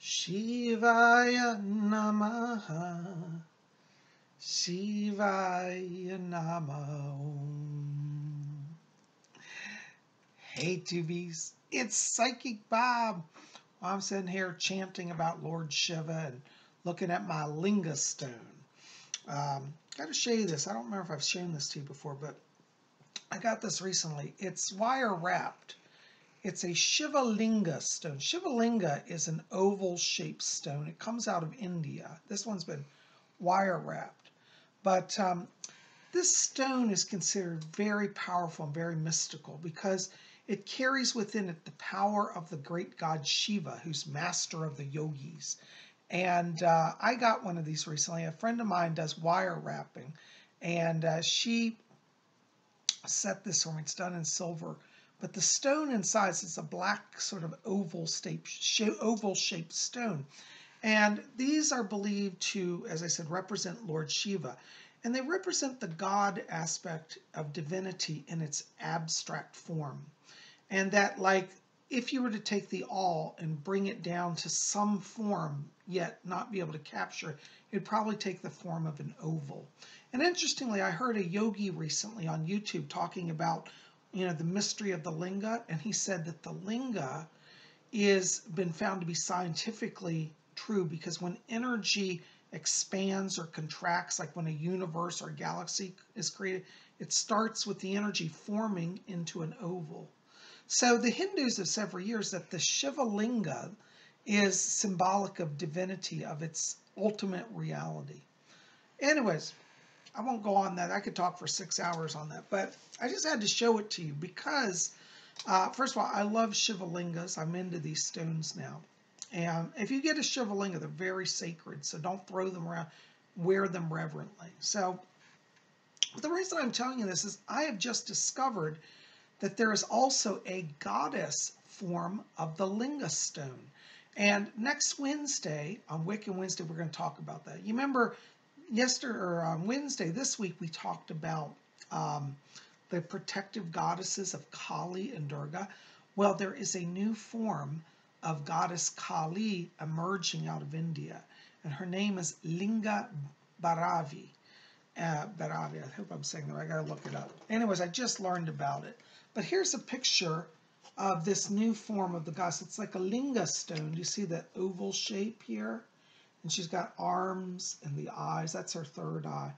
Shivaya Namaha, Shivaya Namaha. Hey, Tubies, it's Psychic Bob. I'm sitting here chanting about Lord Shiva and looking at my Linga stone. Got to show you this. I don't remember if I've shown this to you before, but I got this recently. It's wire wrapped. It's a Shiva Linga stone. Shiva Linga is an oval shaped stone. It comes out of India. This one's been wire wrapped. But this stone is considered very powerful and very mystical because it carries within it the power of the great god Shiva, who's master of the yogis. And I got one of these recently. A friend of mine does wire wrapping, and she set this for me. It's done in silver. But the stone inside is a black sort of oval-shaped stone. And these are believed to, as I said, represent Lord Shiva. And they represent the God aspect of divinity in its abstract form. And that, like, if you were to take the all and bring it down to some form, yet not be able to capture it, it'd probably take the form of an oval. And interestingly, I heard a yogi recently on YouTube talking about, the mystery of the linga, and he said that the linga is been found to be scientifically true because when energy expands or contracts, like when a universe or a galaxy is created, it starts with the energy forming into an oval. So the Hindus have said for years that the Shiva Linga is symbolic of divinity, of its ultimate reality. Anyways, I won't go on that. I could talk for 6 hours on that, but I just had to show it to you because, first of all, I love Shiva Lingas. I'm into these stones now. And if you get a Shiva Linga, they're very sacred, so don't throw them around. Wear them reverently. So the reason I'm telling you this is I have just discovered that there is also a goddess form of the Linga stone. And next Wednesday, on Wiccan Wednesday, we're going to talk about that. You remember yesterday or on Wednesday this week we talked about the protective goddesses of Kali and Durga. Well, there is a new form of goddess Kali emerging out of India, and her name is Linga Bharavi. Bharavi, I hope I'm saying that right. I gotta look it up. Anyways, I just learned about it. But here's a picture of this new form of the goddess. It's like a linga stone. Do you see that oval shape here? And she's got arms and the eyes. That's her third eye.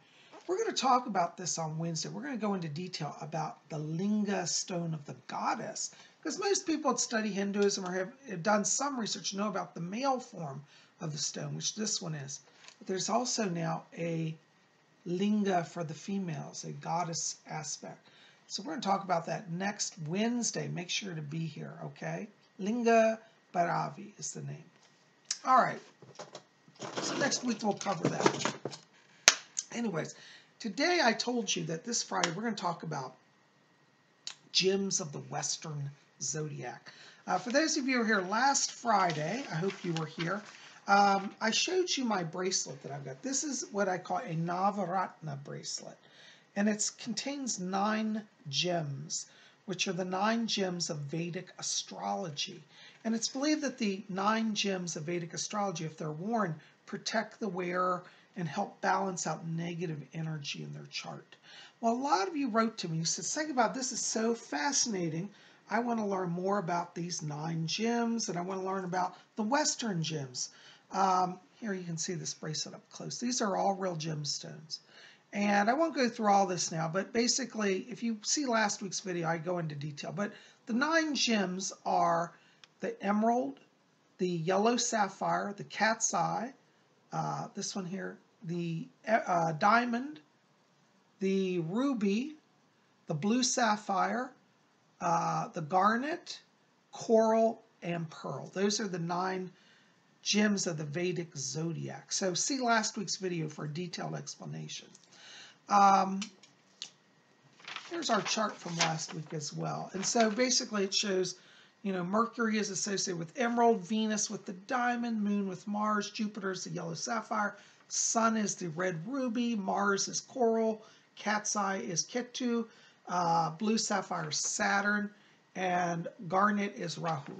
We're going to talk about this on Wednesday. We're going to go into detail about the linga stone of the goddess. Because most people that study Hinduism or have done some research know about the male form of the stone, which this one is. But there's also now a linga for the females, a goddess aspect. So we're going to talk about that next Wednesday. Make sure to be here, okay? Linga Bharavi is the name. All right. So next week we'll cover that. Anyways, today I told you that this Friday we're going to talk about gems of the Western Zodiac. For those of you who were here last Friday, I hope you were here, I showed you my bracelet that I've got. This is what I call a Navaratna bracelet. And it contains 9 gems, which are the 9 gems of Vedic astrology. And it's believed that the 9 gems of Vedic astrology, if they're worn, protect the wearer and help balance out negative energy in their chart. Well, a lot of you wrote to me, you said, think about this is so fascinating. I want to learn more about these 9 gems, and I want to learn about the Western gems. Here you can see this bracelet up close. These are all real gemstones. And I won't go through all this now, but basically, if you see last week's video, I go into detail. But the 9 gems are the emerald, the yellow sapphire, the cat's eye, this one here, the diamond, the ruby, the blue sapphire, the garnet, coral, and pearl. Those are the 9 gems of the Vedic zodiac. So see last week's video for a detailed explanation. Here's our chart from last week as well. And so basically it shows, Mercury is associated with emerald, Venus with the diamond, Moon with Mars, Jupiter is the yellow sapphire, Sun is the red ruby, Mars is coral, Cat's eye is Ketu, blue sapphire is Saturn, and garnet is Rahu.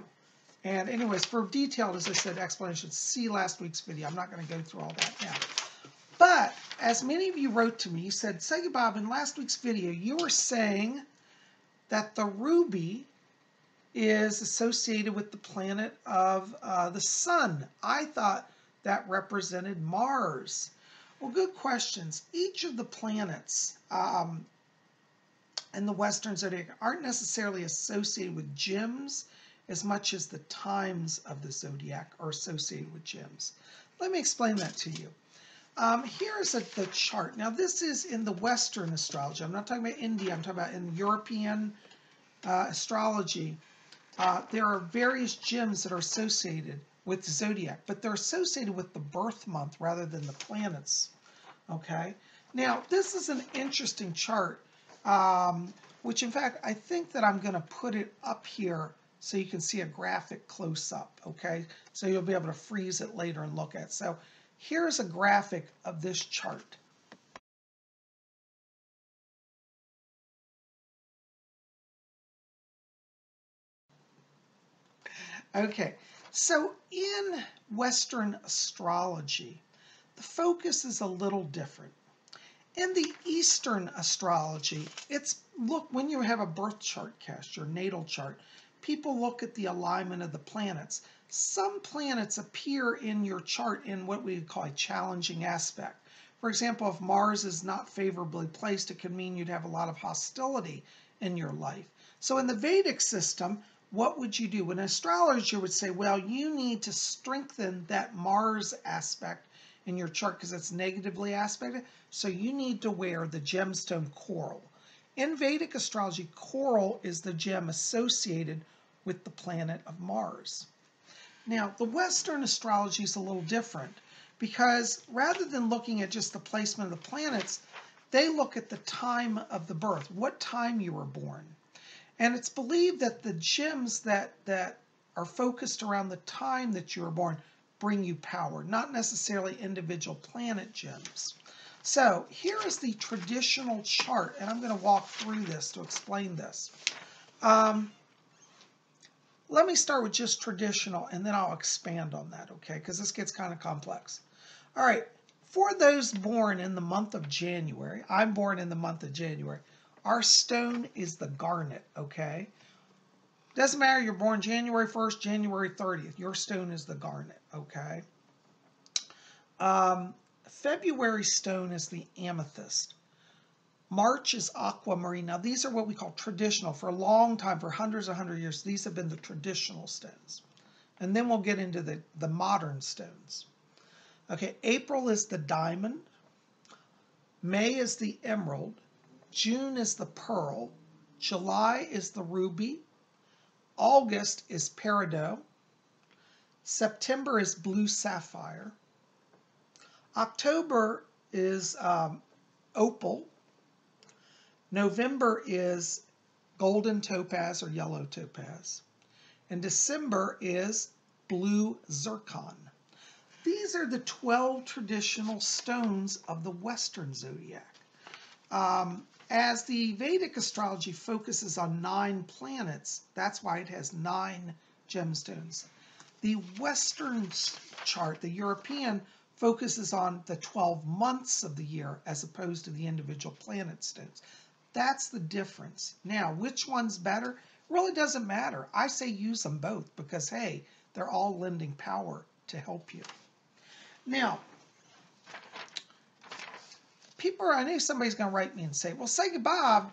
And anyways, for detailed, as I said, explanation, see last week's video. I'm not going to go through all that now. But as many of you wrote to me, you said, Psychic Bob, in last week's video, you were saying that the ruby is associated with the planet of the sun. I thought that represented Mars. Well, good questions. Each of the planets in the Western zodiac aren't necessarily associated with gems as much as the times of the zodiac are associated with gems. Let me explain that to you. Here's the chart. Now, this is in the Western astrology. I'm not talking about India. I'm talking about in European astrology. There are various gems that are associated with the zodiac, but they're associated with the birth month rather than the planets. Okay? Now, this is an interesting chart, which in fact, I think that I'm going to put it up here so you can see a graphic close up. Okay? So you'll be able to freeze it later and look at it. So here's a graphic of this chart. Okay, so in Western astrology, the focus is a little different. In the Eastern astrology, look, when you have a birth chart cast, your natal chart, people look at the alignment of the planets. Some planets appear in your chart in what we would call a challenging aspect. For example, if Mars is not favorably placed, it could mean you'd have a lot of hostility in your life. So in the Vedic system, what would you do? An astrologer would say, well, you need to strengthen that Mars aspect in your chart because it's negatively aspected. So you need to wear the gemstone coral. In Vedic astrology, coral is the gem associated with the planet of Mars. Now, the Western astrology is a little different because rather than looking at just the placement of the planets, they look at the time of the birth, what time you were born. And it's believed that the gems that are focused around the time that you were born bring you power, not necessarily individual planet gems. So here is the traditional chart, and I'm going to walk through this to explain this. Let me start with just traditional, and then I'll expand on that, okay, because this gets kind of complex. All right, for those born in the month of January, I'm born in the month of January, our stone is the garnet, okay? Doesn't matter, you're born January 1st, January 30th. Your stone is the garnet, okay? February stone is the amethyst. March is aquamarine. Now, these are what we call traditional. For a long time, for hundreds and hundreds of years, these have been the traditional stones. And then we'll get into the modern stones. Okay, April is the diamond. May is the emerald. June is the pearl. July is the ruby. August is peridot. September is blue sapphire. October is opal. November is golden topaz or yellow topaz. And December is blue zircon. These are the 12 traditional stones of the Western zodiac. As the Vedic astrology focuses on 9 planets, that's why it has 9 gemstones. The Western chart, the European, focuses on the 12 months of the year as opposed to the individual planet stones. That's the difference. Now, which one's better? It really doesn't matter. I say use them both because, hey, they're all lending power to help you. Now, I know somebody's going to write me and say, well, Psychic Bob,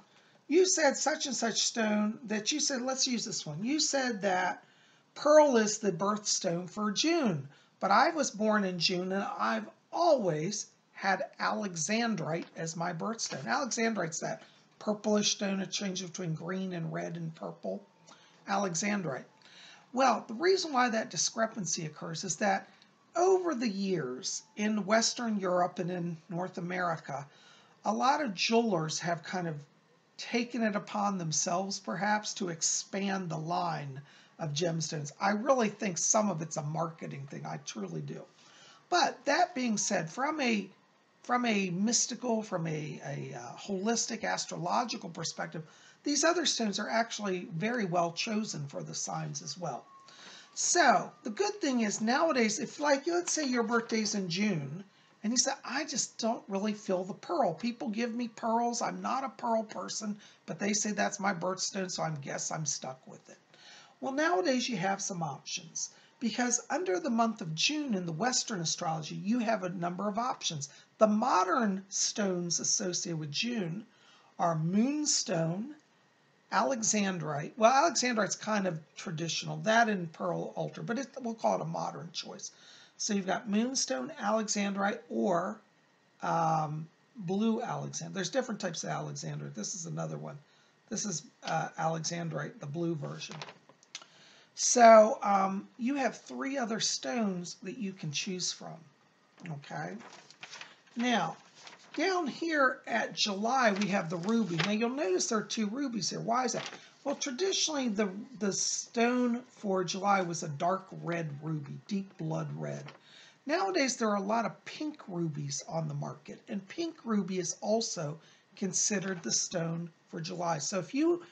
you said such and such stone that you said, let's use this one. You said that pearl is the birthstone for June, but I was born in June and I've always had alexandrite as my birthstone. Alexandrite's that purplish stone, it changes between green and red and purple. Alexandrite. Well, the reason why that discrepancy occurs is that over the years in Western Europe and in North America, a lot of jewelers have kind of taken it upon themselves, perhaps, to expand the line of gemstones. I really think some of it's a marketing thing. I truly do. But that being said, from a mystical, from a holistic astrological perspective, these other stones are actually very well chosen for the signs as well. So the good thing is nowadays, if like, let's say your birthday's in June, and you say, I just don't really feel the pearl. People give me pearls. I'm not a pearl person, but they say that's my birthstone, so I guess I'm stuck with it. Well, nowadays you have some options because under the month of June in the Western astrology, you have a number of options. The modern stones associated with June are moonstone, alexandrite. Well, alexandrite's kind of traditional, that and pearl altar, but we'll call it a modern choice. So you've got moonstone, alexandrite, or blue alexandrite. There's different types of alexandrite. This is another one. This is alexandrite, the blue version. So you have 3 other stones that you can choose from. Okay. Now, down here at July, we have the ruby. Now, you'll notice there are 2 rubies here. Why is that? Well, traditionally, the stone for July was a dark red ruby, deep blood red. Nowadays, there are a lot of pink rubies on the market, and pink ruby is also considered the stone for July. So if you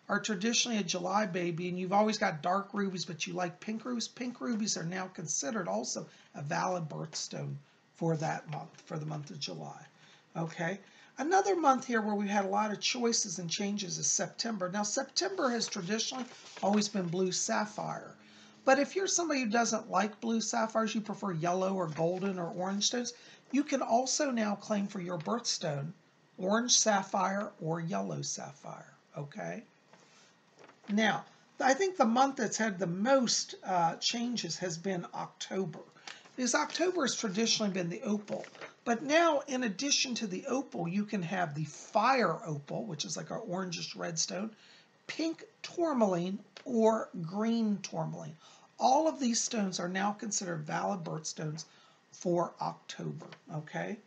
are traditionally a July baby and you've always got dark rubies, but you like pink rubies are now considered also a valid birthstone for that month, for the month of July. Okay, another month here where we've had a lot of choices and changes is September. Now, September has traditionally always been blue sapphire. But if you're somebody who doesn't like blue sapphires, you prefer yellow or golden or orange stones, you can also now claim for your birthstone orange sapphire or yellow sapphire. Okay. Now, I think the month that's had the most changes has been October. Because October has traditionally been the opal. But now, in addition to the opal, you can have the fire opal, which is like an orangish red stone, pink tourmaline, or green tourmaline. All of these stones are now considered valid birthstones for October, okay?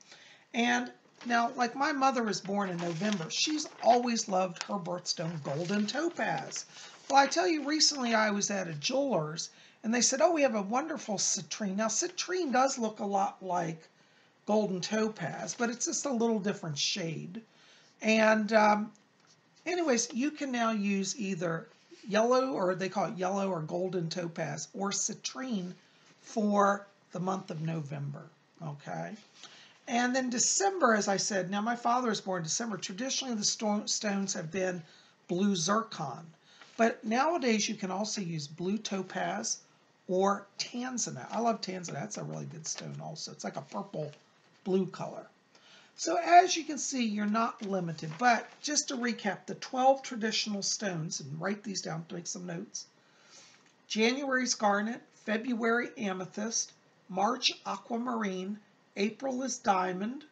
And now, like my mother was born in November, she's always loved her birthstone, golden topaz. Well, I tell you, recently I was at a jeweler's, and they said, oh, we have a wonderful citrine. Now, citrine does look a lot like golden topaz, but it's just a little different shade. And anyways, you can now use either yellow, or they call it yellow or golden topaz, or citrine for the month of November, okay? And then December, as I said, now my father was born in December. Traditionally, the stones have been blue zircon. But nowadays, you can also use blue topaz or tanzanite. I love tanzanite. That's a really good stone also. It's like a purple blue color. So as you can see, you're not limited. But just to recap, the 12 traditional stones, and write these down to make some notes. January's garnet, February amethyst, March aquamarine, April is diamond.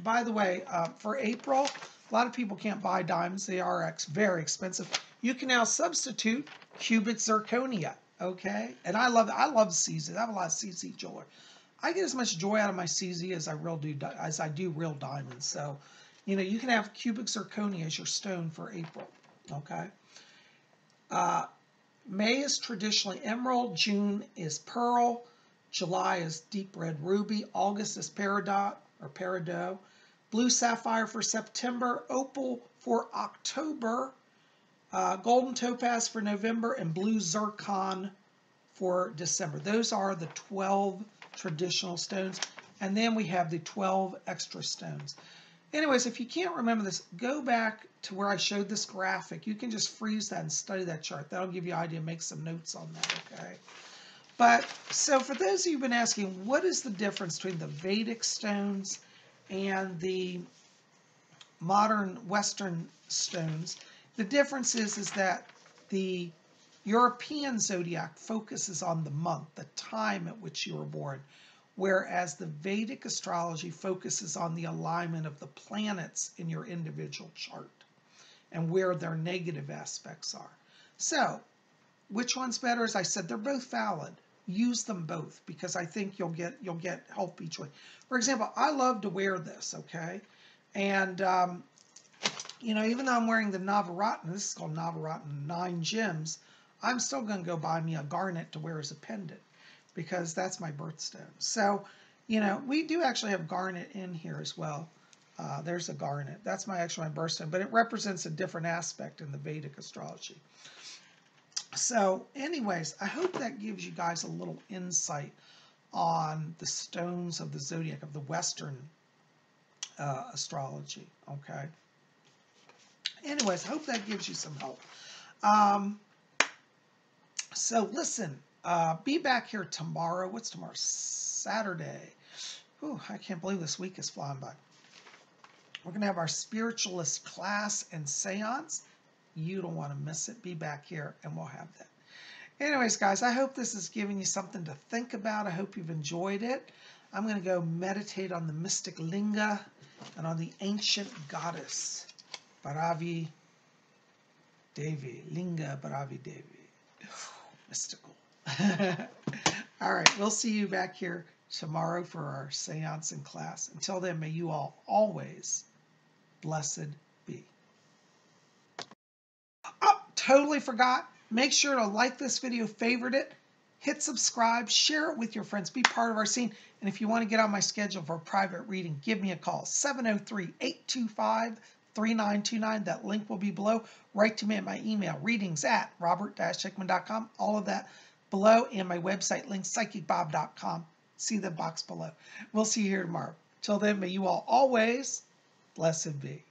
By the way, for April, a lot of people can't buy diamonds. They are very expensive. You can now substitute cubic zirconia, okay? And I love CZ. I have a lot of CZ jewelry. I get as much joy out of my CZ as I do real diamonds. So, you can have cubic zirconia as your stone for April, okay? May is traditionally emerald. June is pearl. July is deep red ruby. August is peridot or peridot. Blue sapphire for September. Opal for October. Golden topaz for November, and blue zircon for December. Those are the 12 traditional stones. And then we have the 12 extra stones. Anyways, if you can't remember this, go back to where I showed this graphic. You can just freeze that and study that chart. That'll give you an idea. Make some notes on that, okay? But, so for those of you who've been asking, what is the difference between the Vedic stones and the modern Western stones? The difference is that the European zodiac focuses on the month, the time at which you were born, whereas the Vedic astrology focuses on the alignment of the planets in your individual chart and where their negative aspects are. So, which one's better? As I said, they're both valid. Use them both because I think you'll get help each way. For example, I love to wear this, okay? And even though I'm wearing the Navaratna, this is called Navaratna 9 gems, I'm still going to go buy me a garnet to wear as a pendant because that's my birthstone. So, we do actually have garnet in here as well. There's a garnet. That's my birthstone, but it represents a different aspect in the Vedic astrology. So anyways, I hope that gives you guys a little insight on the stones of the zodiac, of the Western astrology. Okay. Anyways, I hope that gives you some help. So listen, be back here tomorrow. What's tomorrow? Saturday. Whew, I can't believe this week is flying by. We're going to have our spiritualist class and seance. You don't want to miss it. Be back here and we'll have that. Anyways, guys, I hope this is giving you something to think about. I hope you've enjoyed it. I'm going to go meditate on the mystic linga and on the ancient goddess, Bharavi Devi. Linga Bharavi Devi. Mystical. All right, we'll see you back here tomorrow for our seance and class. Until then, may you all always blessed be. Oh, totally forgot. Make sure to like this video, favorite it, hit subscribe, share it with your friends, be part of our scene. And if you want to get on my schedule for a private reading, give me a call, 703-825-3929. That link will be below. Write to me at my email, readings@robert-hickman.com. All of that below, and my website link, psychicbob.com. See the box below. We'll see you here tomorrow. Till then, may you all always blessed be.